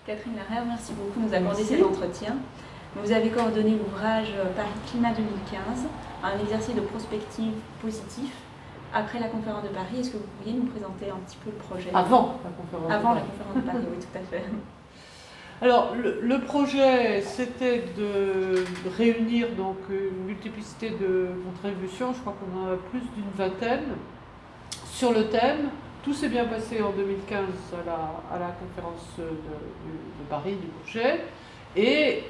Catherine Larère, merci beaucoup de nous accorder cet entretien. Vous avez coordonné l'ouvrage Paris Climat 2015, un exercice de prospective positif après la conférence de Paris. Est-ce que vous pourriez nous présenter un petit peu le projet? Avant la conférence de Paris. Avant la conférence de Paris, oui, tout à fait. Alors, le projet, c'était de réunir donc une multiplicité de contributions, je crois qu'on en a plus d'une vingtaine, sur le thème. Tout s'est bien passé en 2015 à la conférence de Paris du projet. Et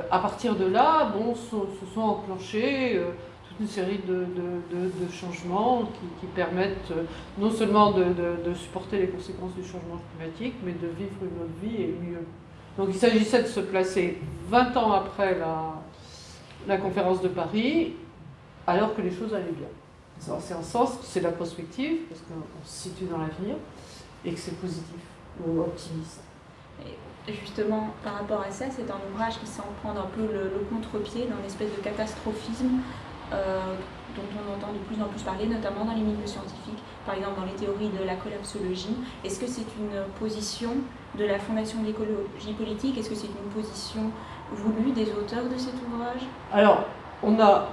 à partir de là, bon, se sont enclenchés toute une série de changements qui permettent non seulement de supporter les conséquences du changement climatique, mais de vivre une autre vie et mieux. Donc il s'agissait de se placer 20 ans après la conférence de Paris, alors que les choses allaient bien. C'est un sens, c'est la prospective, parce qu'on se situe dans l'avenir, et que c'est positif ou optimiste. Et justement, par rapport à ça, c'est un ouvrage qui semble prendre un peu le contre-pied dans une espèce de catastrophisme dont on entend de plus en plus parler, notamment dans les milieux scientifiques, par exemple dans les théories de la collapsologie. Est-ce que c'est une position de la Fondation de l'écologie politique? Est-ce que c'est une position voulue des auteurs de cet ouvrage? Alors, on a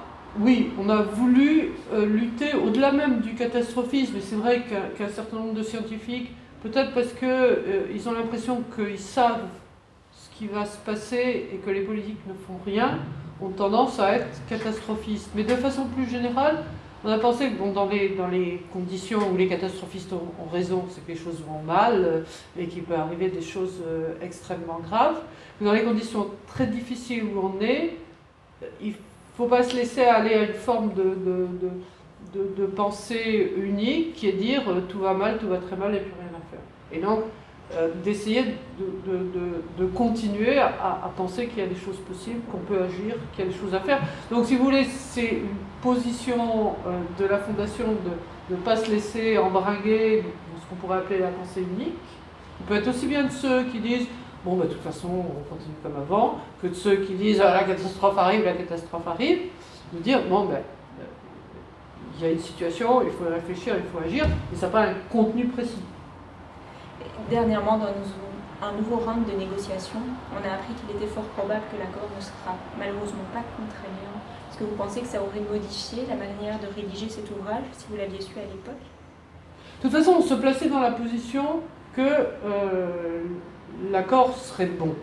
voulu lutter au-delà même du catastrophisme, et c'est vrai qu'un certain nombre de scientifiques, peut-être parce qu'ils ont l'impression qu'ils savent ce qui va se passer et que les politiques ne font rien, ont tendance à être catastrophistes. Mais de façon plus générale, on a pensé que bon, dans les conditions où les catastrophistes ont raison, c'est que les choses vont mal et qu'il peut arriver des choses extrêmement graves, mais dans les conditions très difficiles où on est, il ne faut pas se laisser aller à une forme de pensée unique qui est dire tout va mal, tout va très mal et plus rien à faire. Et donc, d'essayer de continuer à penser qu'il y a des choses possibles, qu'on peut agir, qu'il y a des choses à faire. Donc si vous voulez, c'est une position de la Fondation de ne pas se laisser embringuer dans ce qu'on pourrait appeler la pensée unique. Il peut être aussi bien de ceux qui disent « bon, bah, de toute façon, on continue comme avant », que de ceux qui disent ah, « la catastrophe arrive, la catastrophe arrive », de dire « bon, ben, il y a une situation, il faut réfléchir, il faut agir », et ça n'a pas un contenu précis. Dernièrement, dans un nouveau round de négociations, on a appris qu'il était fort probable que l'accord ne sera malheureusement pas contraignant. Est-ce que vous pensez que ça aurait modifié la manière de rédiger cet ouvrage, si vous l'aviez su à l'époque? De toute façon, on se plaçait dans la position que l'accord serait bon.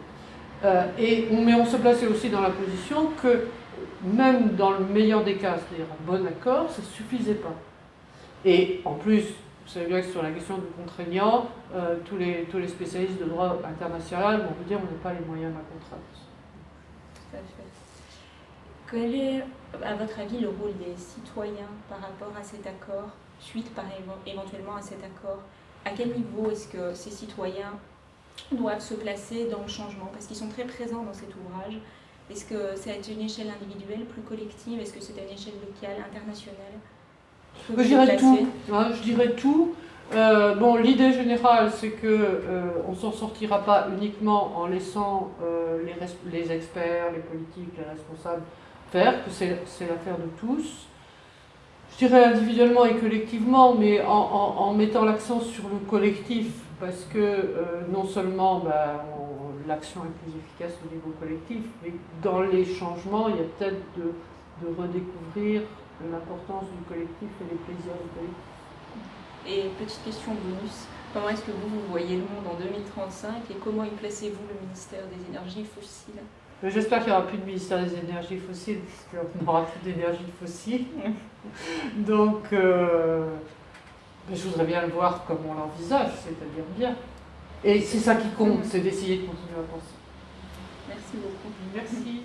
Mais on se plaçait aussi dans la position que, même dans le meilleur des cas, c'est-à-dire un bon accord, ça ne suffisait pas. Et en plus, vous savez bien que sur la question du contraignant, tous les spécialistes de droit international vont vous dire qu'on n'a pas les moyens de la contrainte. Tout à fait. Quel est, à votre avis, le rôle des citoyens par rapport à cet accord, suite éventuellement à cet accord? À quel niveau est-ce que ces citoyens doivent se placer dans le changement? Parce qu'ils sont très présents dans cet ouvrage. Est-ce que c'est à une échelle individuelle, plus collective? Est-ce que c'est à une échelle locale, internationale? Je dirais tout. Hein, je dirais tout. Bon, l'idée générale, c'est que on s'en sortira pas uniquement en laissant les experts, les politiques, les responsables faire, que c'est l'affaire de tous. Je dirais individuellement et collectivement, mais en mettant l'accent sur le collectif, parce que non seulement l'action est plus efficace au niveau collectif, mais dans les changements, il y a peut-être de redécouvrir l'importance du collectif et les plaisirs du collectif. Et petite question bonus, comment est-ce que vous voyez le monde en 2035 et comment y placez-vous le ministère des énergies fossiles? J'espère qu'il n'y aura plus de ministère des énergies fossiles, parce qu'on n'aura plus d'énergie fossile. Donc, je voudrais bien le voir comme on l'envisage, c'est-à-dire bien. Et c'est ça qui compte, c'est d'essayer de continuer à penser. Merci beaucoup. Merci.